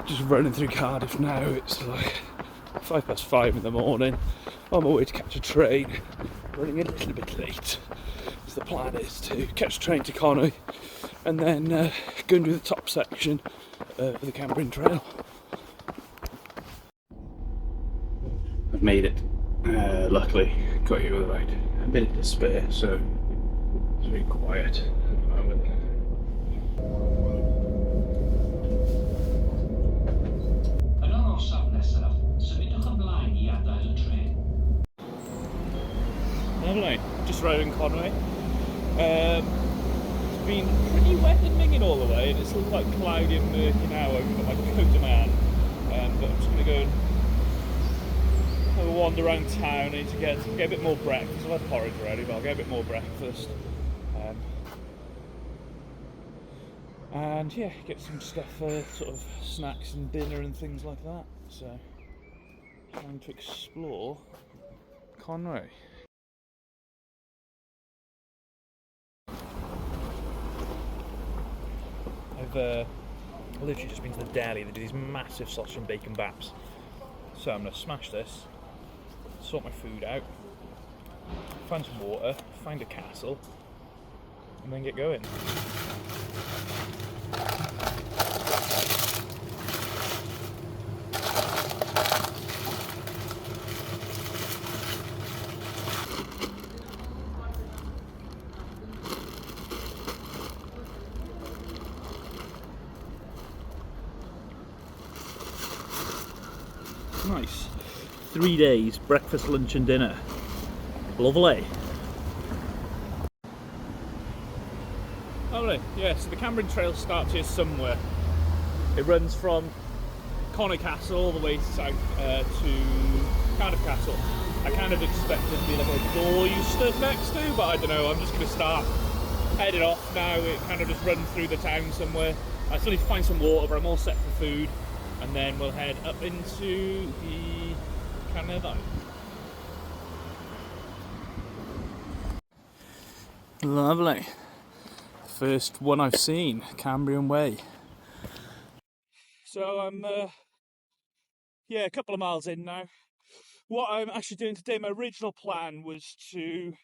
Just running through Cardiff now. It's like 5:05 in the morning. On my way to catch a train. Running a little bit late. So the plan is to catch a train to Conwy and then go and do the top section of the Cambrian trail. I've made it. Luckily, got you with like a minute to spare, so it's very quiet at the moment. Yn yr orsaf nesaf, symudwch ymlaen I adael y tren. Lovely. Just riding Conwy. It's been pretty wet and minging all the way, and it's all quite cloudy and murky now. I've got my coat in my hand, but I'm just going to go and have a wander around town. I need to get a bit more breakfast. I've had porridge already, but I'll get a bit more breakfast. And yeah, get some stuff for sort of snacks and dinner and things like that. So, trying to explore Conwy. I've literally just been to the deli. They do these massive sausage and bacon baps. So I'm going to smash this, sort my food out, find some water, find a castle, and then get going. Nice. 3 days, breakfast, lunch and dinner. Lovely. Lovely, yeah, so the Cambrian Trail starts here somewhere. It runs from Conwy Castle all the way south to Cardiff Castle. I kind of expected to be like a door you stood next to, but I don't know, I'm just going to start heading off now. It kind of just runs through the town somewhere. I still need to find some water, but I'm all set for food. And then we'll head up into the Conwy. Lovely. First one I've seen, Cambrian Way. So I'm, a couple of miles in now. What I'm actually doing today, my original plan was to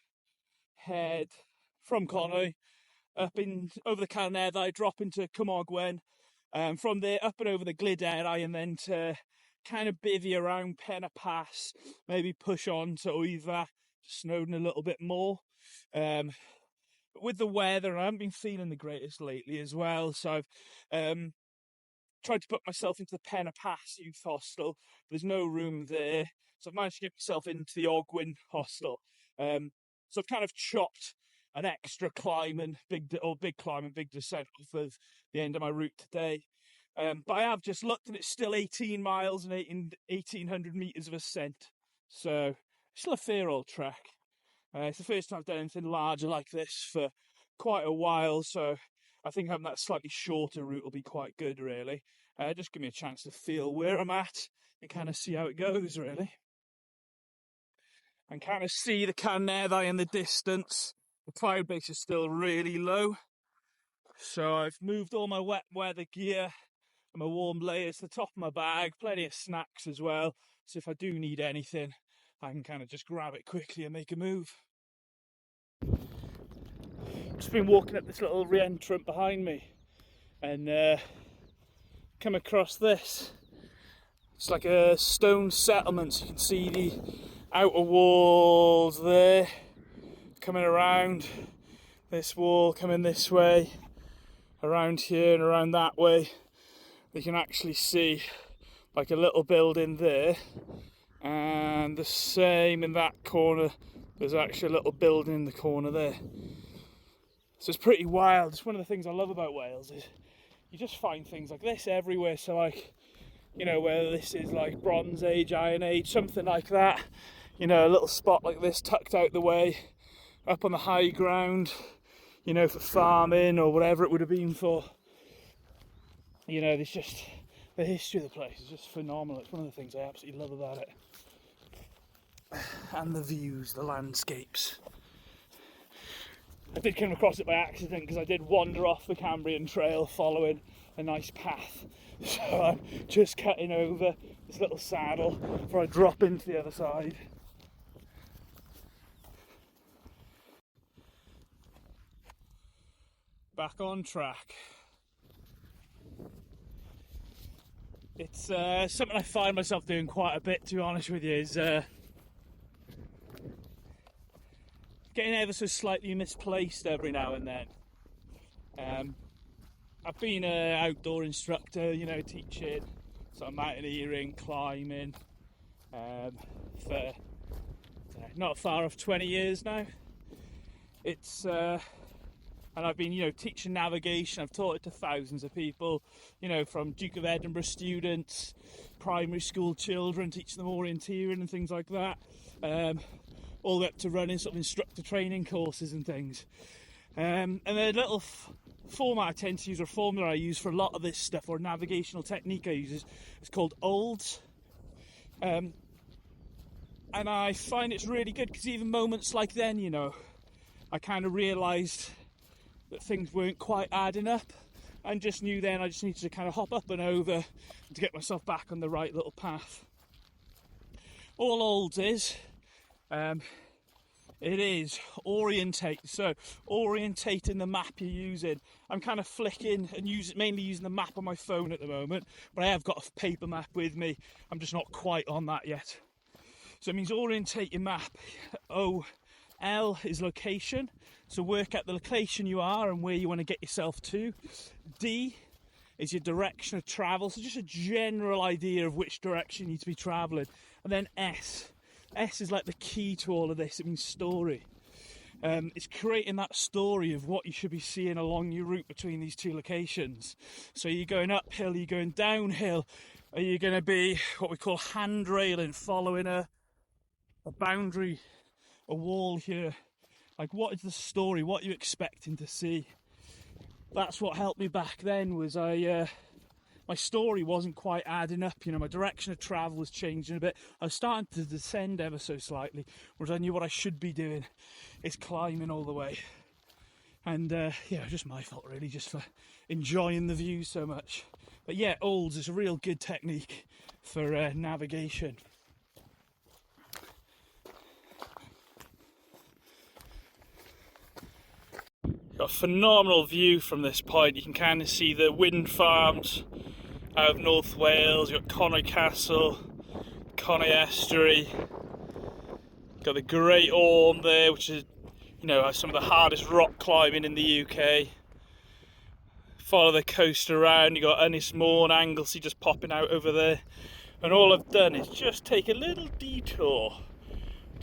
head from Conwy up in over the Conwy, drop into Conwy, from there up and over the Glyderau, and then to kind of bivvy around Penna Pass, maybe push on to Wyva, Snowdon a little bit more. But with the weather, I haven't been feeling the greatest lately as well, so I've tried to put myself into the Penna Pass youth hostel. There's no room there, so I've managed to get myself into the Ogwyn hostel. So I've kind of chopped an extra climb and big climb and big descent off of the end of my route today. But I have just looked and it's still 18 miles and 1,800 metres of ascent. So it's still a fair old trek. It's the first time I've done anything larger like this for quite a while, so I think having that slightly shorter route will be quite good, really. Just give me a chance to feel where I'm at and kind of see how it goes, really. And kind of see the Conwy in the distance. The cloud base is still really low. So I've moved all my wet weather gear and my warm layers to the top of my bag, plenty of snacks as well. So if I do need anything, I can kind of just grab it quickly and make a move. Just been walking up this little re-entrant behind me and come across this. It's like a stone settlement, so you can see the outer walls there coming around, this wall coming this way, around here and around that way. You can actually see like a little building there, and the same in that corner. There's actually a little building in the corner there. So it's pretty wild. It's one of the things I love about Wales is you just find things like this everywhere. So like, you know, whether this is like Bronze Age, Iron Age, something like that, you know, a little spot like this tucked out the way, up on the high ground, you know, for farming or whatever it would have been for. You know, there's just, the history of the place is just phenomenal. It's one of the things I absolutely love about it. And the views, the landscapes. I did come across it by accident because I did wander off the Cambrian Trail following a nice path. So I'm just cutting over this little saddle before I drop into the other side. Back on track. It's something I find myself doing quite a bit, to be honest with you, is getting ever so slightly misplaced every now and then. I've been an outdoor instructor, you know, teaching sort of mountaineering, climbing, for not far off 20 years now. It's and I've been, you know, teaching navigation. I've taught it to thousands of people, you know, from Duke of Edinburgh students, primary school children, teaching them orienteering and things like that, all the way up to running sort of instructor training courses and things. And the little format I tend to use, or formula I use for a lot of this stuff, or navigational technique I use, is called OLDS. And I find it's really good because even moments like then, you know, I kind of realised that things weren't quite adding up, and just knew then I just needed to kind of hop up and over to get myself back on the right little path. All OLDS is, it is orientate. So orientating the map you're using. I'm kind of flicking and mainly using the map on my phone at the moment, but I have got a paper map with me. I'm just not quite on that yet. So it means orientate your map. L is location, so work out the location you are and where you want to get yourself to. D is your direction of travel, so just a general idea of which direction you need to be travelling. And then S is like the key to all of this. It means story. It's creating that story of what you should be seeing along your route between these two locations. So you're going uphill, you're going downhill, are you going to be what we call handrailing, following a boundary, a wall here? Like, what is the story? What are you expecting to see? That's what helped me back then, was my story wasn't quite adding up, you know, my direction of travel was changing a bit. I was starting to descend ever so slightly, whereas I knew what I should be doing is climbing all the way. And yeah, just my fault really, just for enjoying the view so much. But yeah, OLDS is a real good technique for navigation. Got a phenomenal view from this point. You can kind of see the wind farms out of North Wales. You've got Conwy Castle, Conwy Estuary. Got the Great Orme there, which is, you know, some of the hardest rock climbing in the UK. Follow the coast around. You got Ynys Môn, Anglesey just popping out over there. And all I've done is just take a little detour.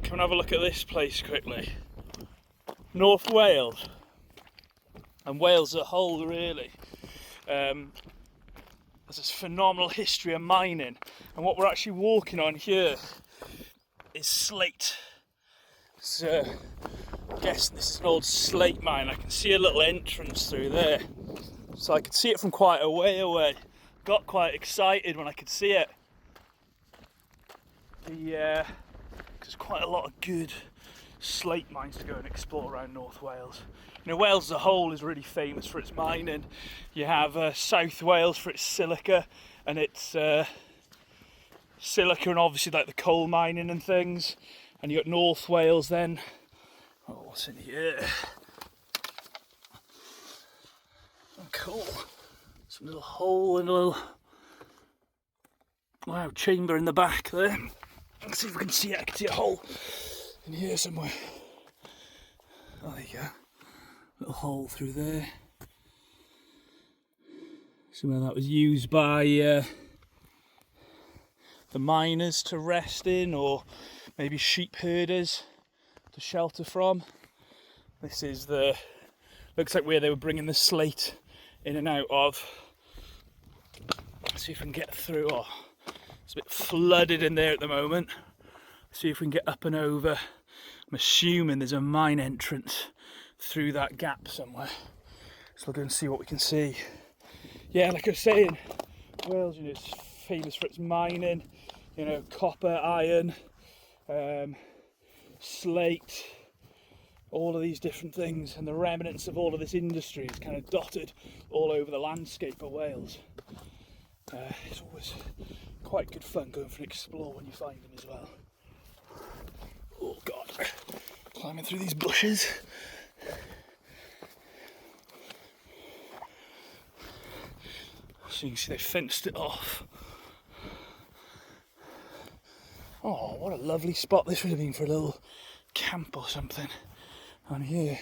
Come and have a look at this place quickly. North Wales. And Wales as a whole, really. There's this phenomenal history of mining, and what we're actually walking on here is slate. So I'm guessing this is an old slate mine. I can see a little entrance through there, so I could see it from quite a way away. Got quite excited when I could see it. There's quite a lot of good slate mines to go and explore around North Wales. You know, Wales as a whole is really famous for its mining. You have South Wales for its silica, and its silica and obviously like the coal mining and things. And you got North Wales then. Oh, what's in here? Oh, cool. Some little hole and a little, wow, chamber in the back there. Let's see if we can see it. I can see a hole in here somewhere. Oh, there you go. Little hole through there. Somewhere that was used by the miners to rest in, or maybe sheep herders to shelter from. This is the, looks like where they were bringing the slate in and out of. Let's see if we can get through. Oh, it's a bit flooded in there at the moment. Let's see if we can get up and over. I'm assuming there's a mine entrance through that gap somewhere. So we'll go and see what we can see. Yeah, like I was saying, Wales, you know, it's famous for its mining, you know, copper, iron, slate, all of these different things, and the remnants of all of this industry is kind of dotted all over the landscape of Wales. It's always quite good fun going for an explore when you find them as well. Oh God, climbing through these bushes. So you can see they fenced it off. Oh, what a lovely spot this would have been for a little camp or something on here.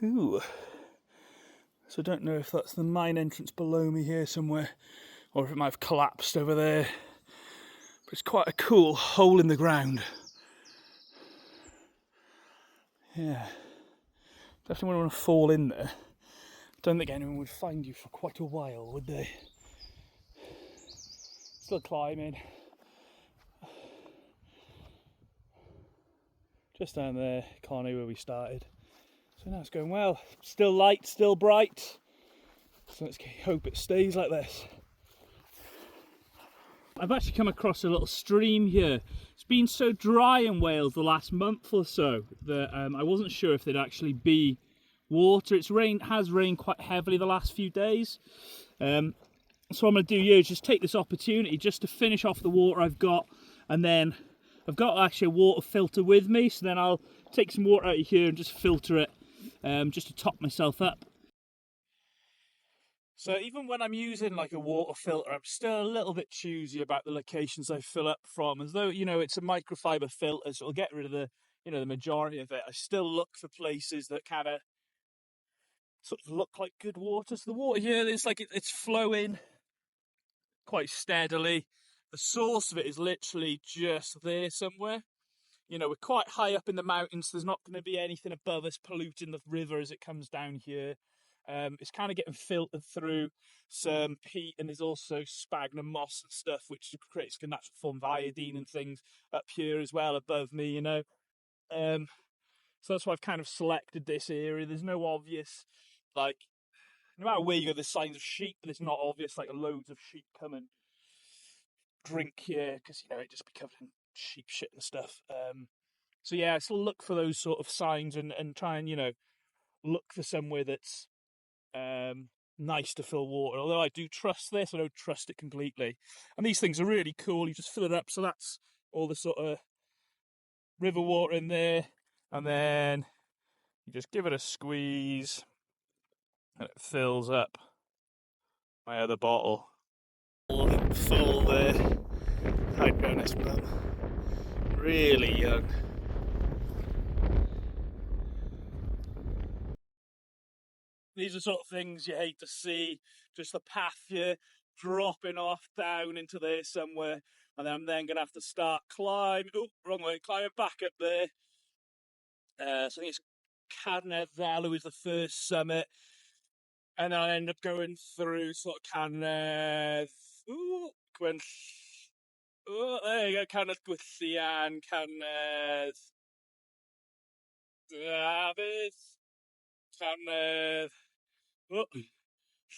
Ooh. So I don't know if that's the mine entrance below me here somewhere, or if it might have collapsed over there. But it's quite a cool hole in the ground. Yeah. Definitely wouldn't want to fall in there. Don't think anyone would find you for quite a while, would they? Still climbing. Just down there, Conwy, where we started. So now it's going well. Still light, still bright. So let's hope it stays like this. I've actually come across a little stream here. It's been so dry in Wales the last month or so that I wasn't sure if there'd actually be water. Has rained quite heavily the last few days. So what I'm going to do here is just take this opportunity just to finish off the water I've got, and then I've got actually a water filter with me, so then I'll take some water out of here and just filter it just to top myself up. So even when I'm using like a water filter, I'm still a little bit choosy about the locations I fill up from, as though, you know, it's a microfiber filter, so it'll get rid of the, you know, the majority of it. I still look for places that kind of sort of look like good water. So the water here, it's like it's flowing quite steadily. The source of it is literally just there somewhere. You know, we're quite high up in the mountains, so there's not going to be anything above us polluting the river as it comes down here. It's kind of getting filtered through some peat, and there's also sphagnum moss and stuff, which creates a natural form of iodine and things up here as well above me, you know. So that's why I've kind of selected this area. There's no obvious, like, no matter where you go, there's signs of sheep, but it's not obvious, like, loads of sheep come and drink here, because, you know, it just be covered in sheep shit and stuff. So yeah, I still look for those sort of signs and try and, you know, look for somewhere that's nice to fill water. Although I do trust this, I don't trust it completely. And these things are really cool. You just fill it up, so that's all the sort of river water in there, and then you just give it a squeeze, and it fills up my other bottle. Full there. Hide behind this mum. Really young. These are sort of things you hate to see. Just the path here dropping off down into there somewhere, and then I'm then gonna have to start climbing. Oh, wrong way. Climbing back up there. So I think it's Carnedd is the first summit, and then I end up going through sort of Carnedd. Ooh, going. Oh, there you go. Carnedd Gwythian, Carnedd Dafydd, Carnedd. Oh,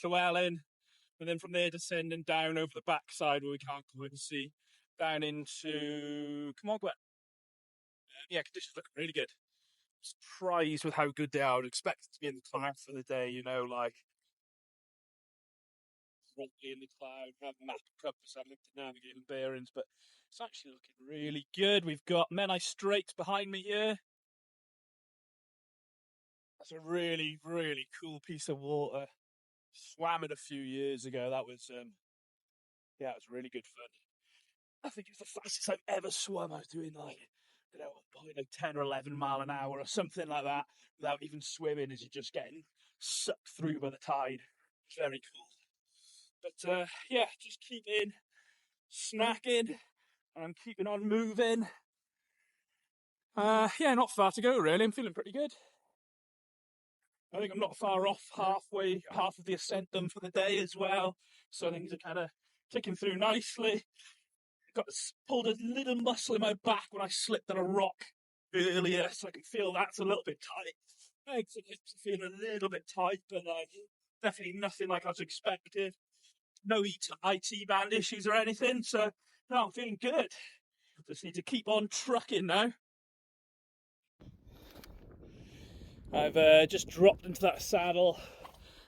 Llywelyn, and then from there descending down over the backside where we can't quite see, down into Cambrian. Yeah, conditions look really good. Surprised with how good they are. I'd expect it to be in the cloud for the day, you know, like probably in the cloud, have a map and compass, have a look to navigate and bearings, but it's actually looking really good. We've got Menai Strait behind me here. That's a really, really cool piece of water. Swam it a few years ago. That was yeah, it was really good fun. I think it's the fastest I've ever swum. I was doing like, you know, like 10 or 11 mile an hour or something like that without even swimming, as you're just getting sucked through by the tide. Very cool. But yeah, just keeping snacking and I'm keeping on moving. Yeah, not far to go really. I'm feeling pretty good. I think I'm not far off half of the ascent done for the day as well. So things are kind of ticking through nicely. Pulled a little muscle in my back when I slipped on a rock earlier, so I can feel that's a little bit tight. Legs and hips are feeling a little bit tight, but like definitely nothing like I was expected. No IT band issues or anything, so No, I'm feeling good. Just need to keep on trucking now. I've just dropped into that saddle.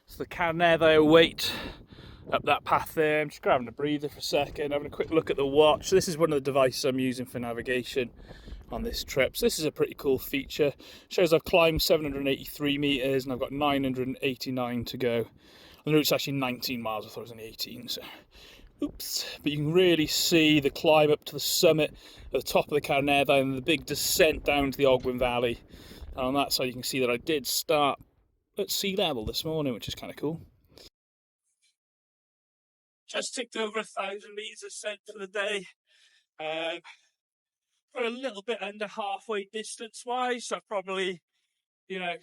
It's the Carnedd I await up that path there. I'm just grabbing a breather for a second, having a quick look at the watch. This is one of the devices I'm using for navigation on this trip. So this is a pretty cool feature. It shows I've climbed 783 meters and I've got 989 to go. And the route's actually 19 miles, I thought it was only 18, so oops. But you can really see the climb up to the summit at the top of the Carnedd and the big descent down to the Ogwen Valley. And on that side you can see that I did start at sea level this morning, which is kind of cool. Just ticked over 1,000 metres ascent for the day. We're a little bit under halfway distance-wise, so probably, you know,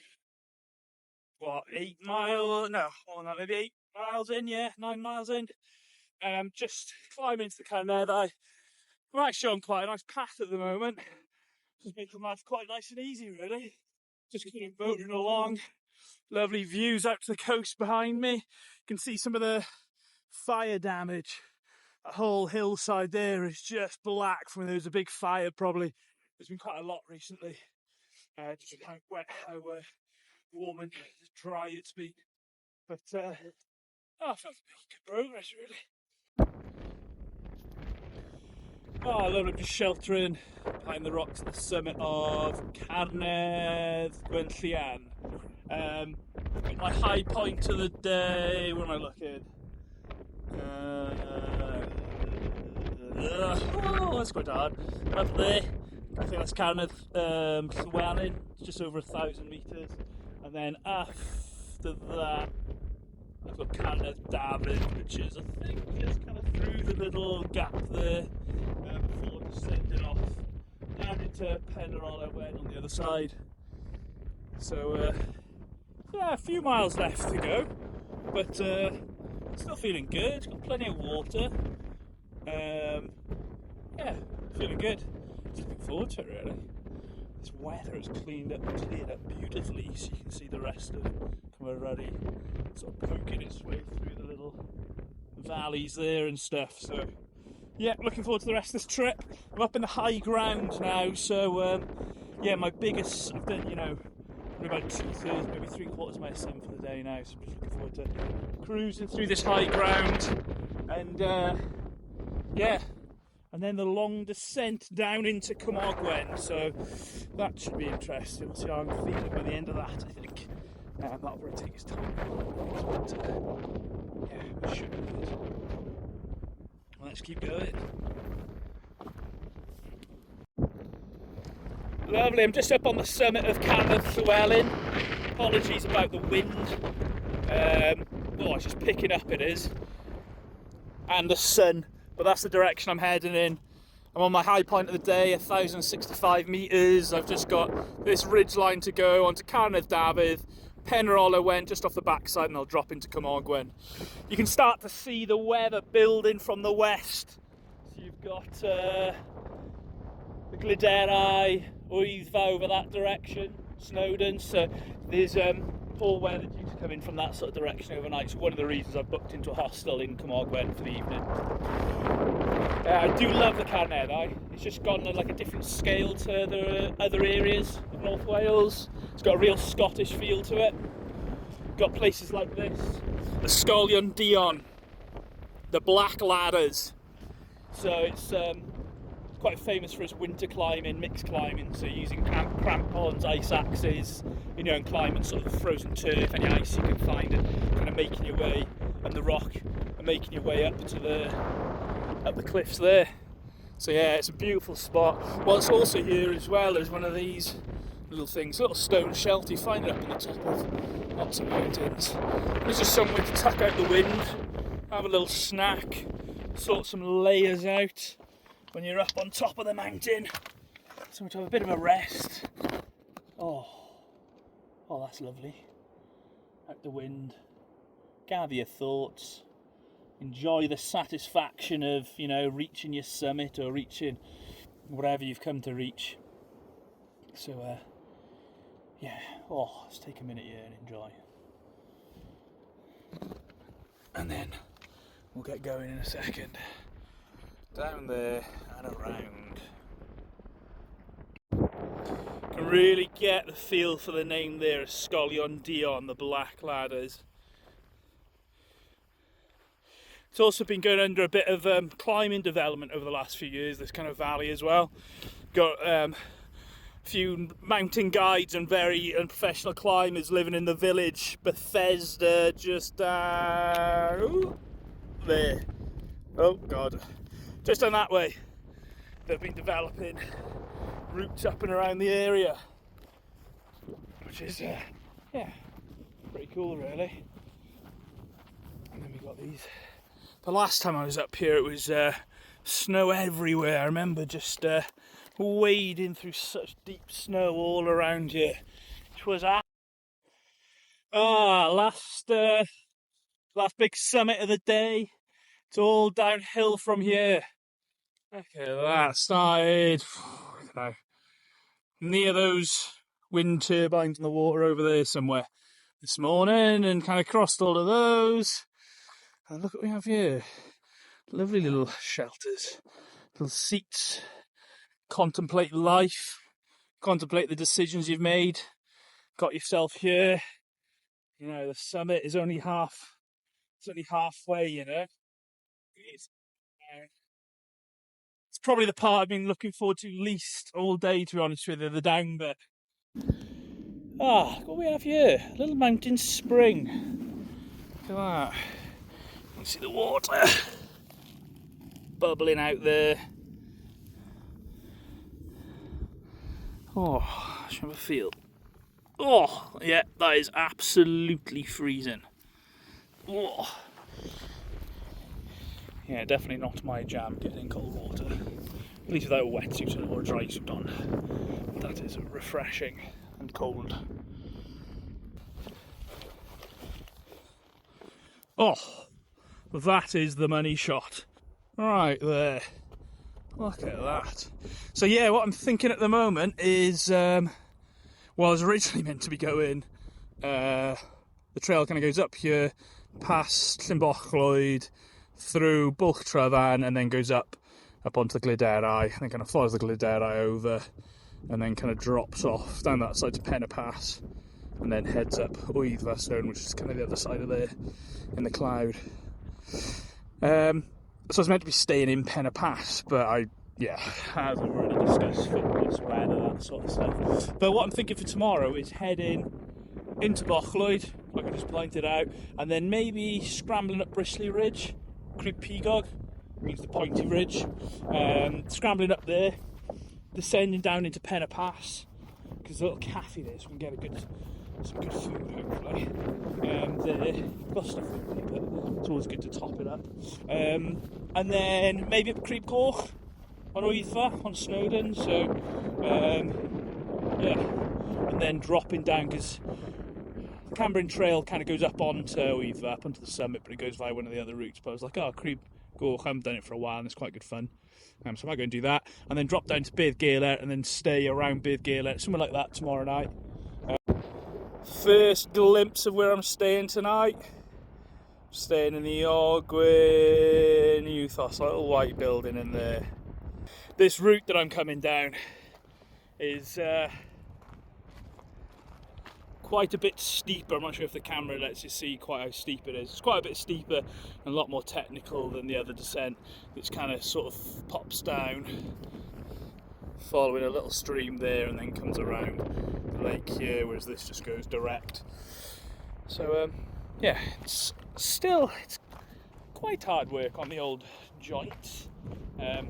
what, 8 miles? No, more than that, maybe 8 miles in, yeah, 9 miles in. Just climbing into the Carnedd. I'm actually on quite a nice path at the moment. Just making life quite nice and easy, really. Just kind of motoring along. Lovely views out to the coast behind me. You can see some of the fire damage. That whole hillside there is just black from when there was a big fire, probably. There's been quite a lot recently. Just how wet, how warm and dry it's been. But, I feel good progress, really. Oh, I love it, just sheltering behind the rocks at the summit of Carnedd Gwenllian. My high point of the day, where am I looking? Oh, that's quite hard. Up there, I think that's Carnedd Llywelyn, just over 1,000 metres. And then after that, I've got Carnedd Dafydd, which is, I think, just kind of through the little gap there before descending off down into Penarol on the other side. So, yeah, a few miles left to go, but still feeling good. Got plenty of water. Yeah, feeling good. Just looking forward to it, really. This weather has cleared up beautifully, so you can see the rest of Cambrian sort of poking its way through the little valleys there and stuff. So, yeah, looking forward to the rest of this trip. I'm up in the high ground now, so yeah, my biggest, I've done, about 2/3, maybe 3/4 of my ascent for the day now, so I'm just looking forward to cruising through this high ground, and yeah, and then the long descent down into Cambrian, so that should be interesting. We'll see how I'm feeling by the end of that, I think. That'll probably take its time, but yeah, it should be good. Well, let's keep going. Lovely, I'm just up on the summit of Carnedd Llywelyn. Apologies about the wind. It's just picking up, it is. And the sun, but that's the direction I'm heading in. I'm on my high point of the day, 1,065 metres. I've just got this ridge line to go onto Carnedd Dafydd. Penarol went just off the backside and I'll drop into Cambrian. You can start to see the weather building from the west. So you've got the Glyderau, Wyddfa over that direction, Snowdon, so there's poor weather due to come in from that sort of direction overnight, so one of the reasons I've booked into a hostel in Cambrian for the evening. I do love the Carnedd. It's just got like a different scale to the other areas of North Wales. It's got a real Scottish feel to it. Got places like this, the Sgolion Dion, the Black Ladders, so it's quite famous for its winter climbing, mixed climbing, so using crampons, ice axes, and climbing sort of frozen turf, any ice you can find, and kind of making your way up the rock and making your way up the cliffs there. So yeah, it's a beautiful spot. What's also here as well is one of these little things, a little stone shelter. You find it up on the top of lots of mountains. It's just somewhere to tuck out the wind, have a little snack, sort some layers out when you're up on top of the mountain, so to have a bit of a rest. Oh, that's lovely. Out the wind, gather your thoughts, enjoy the satisfaction of, reaching your summit or reaching whatever you've come to reach. So, yeah, let's take a minute here and enjoy. And then we'll get going in a second. Down there and around. Can really get the feel for the name there, Ysgolion Dion, the Black Ladders. It's also been going under a bit of climbing development over the last few years, this kind of valley as well. Got a few mountain guides and very unprofessional climbers living in the village Bethesda, just there. Oh God, just down that way. They've been developing routes up and around the area, which is yeah, pretty cool really. And then we got these. The last time I was up here, it was snow everywhere. I remember just wading through such deep snow all around here. Which was last big summit of the day. It's all downhill from here. Look at that. Started near those wind turbines in the water over there somewhere this morning, and kind of crossed all of those. And look what we have here. Lovely little shelters, little seats. Contemplate life, contemplate the decisions you've made. Got yourself here. You know, the summit is only halfway, you know. It's probably the part I've been looking forward to least all day, to be honest with you, the down bit. Look what we have here. A little mountain spring. Look at that. You can see the water bubbling out there. Oh, I should have a feel. Oh, yeah, that is absolutely freezing. Oh. Yeah, definitely not my jam, getting in cold water. At least without a wetsuit or a dry suit on. That is refreshing and cold. Oh, that is the money shot. Right there. Look at that. So yeah, what I'm thinking at the moment is, well, I was originally meant to be going, the trail kind of goes up here, past Llynbochlwyd, through Bwlch Tryfan, and then goes up onto the Glyderau, and then kind of follows the Glyderau over, and then kind of drops off down that side to Pen y Pass, and then heads up Wyddfa Stone, which is kind of the other side of there, in the cloud. So I was meant to be staying in Pen y Pass, but as I've already discussed, fitness, weather, that sort of stuff. But what I'm thinking for tomorrow is heading into Bochlwyd, like I just pointed out, and then maybe scrambling up Brisley Ridge, Crib Pigog, means the pointy ridge, scrambling up there, descending down into Pen y Pass, because there's a little cafe there, so we can get some good food, hopefully. There, got stuff with me, but it's always good to top it up. And then maybe up Crib Goch on Wyddfa, on Snowdon, so and then dropping down, because the Cambrian trail kind of goes up onto Wyddfa, up onto the summit, but it goes via one of the other routes. But I was like, Crib Goch, I haven't done it for a while, and it's quite good fun. So I might go and do that, and then drop down to Bydd Gaelert, and then stay around Bydd Gaelert, somewhere like that tomorrow night. First glimpse of where I'm staying tonight. I'm staying in the Ogwen Ethos, little white building in there. This route that I'm coming down is quite a bit steeper. I'm not sure if the camera lets you see quite how steep it is. It's quite a bit steeper and a lot more technical than the other descent. It's kind of sort of pops down, following a little stream there, and then comes around the lake here, whereas this just goes direct. So it's quite hard work on the old joints. Kind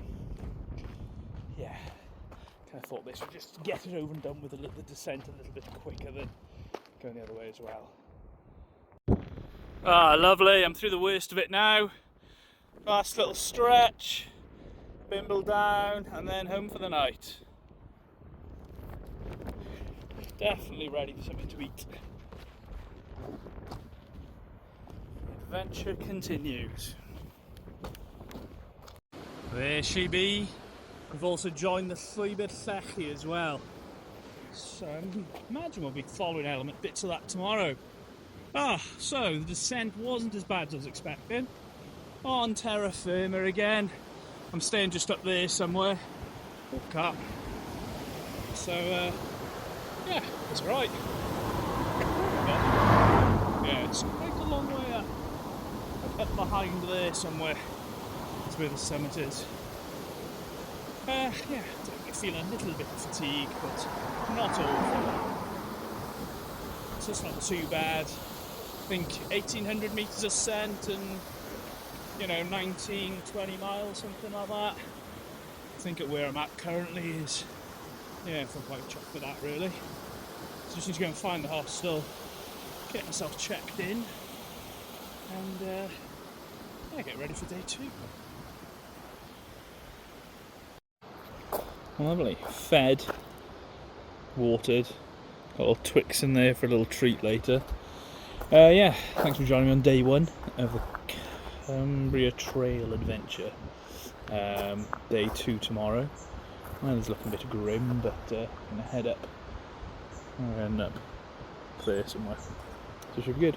of thought this would just get it over and done with, the descent a little bit quicker than going the other way as well. Lovely, I'm through the worst of it now. Last little stretch, bimble down, and then home for the night. Definitely ready for something to eat. The adventure continues. There she be. We've also joined the Llwybr Llechi as well. So I imagine we'll be following bits of that tomorrow. So the descent wasn't as bad as I was expecting. On terra firma again. I'm staying just up there somewhere. Walk up. So yeah, it's alright. Yeah, it's quite a long way up. Up behind there somewhere. That's where the summit is. Yeah, I'm feeling a little bit fatigued, but not awful. So it's not too bad. I think 1800 metres ascent and 19, 20 miles, something like that. I think at where I'm at currently is, yeah, I feel quite chuffed with that really. So just need to go and find the hostel, get myself checked in, and yeah, get ready for day 2. Lovely. Fed, watered, got a little Twix in there for a little treat later. Yeah, thanks for joining me on day 1 of the Cambria Trail adventure. Day 2 tomorrow. Weather's looking a bit grim, but I'm going to head up. I'm going to end up there somewhere. So it should be good.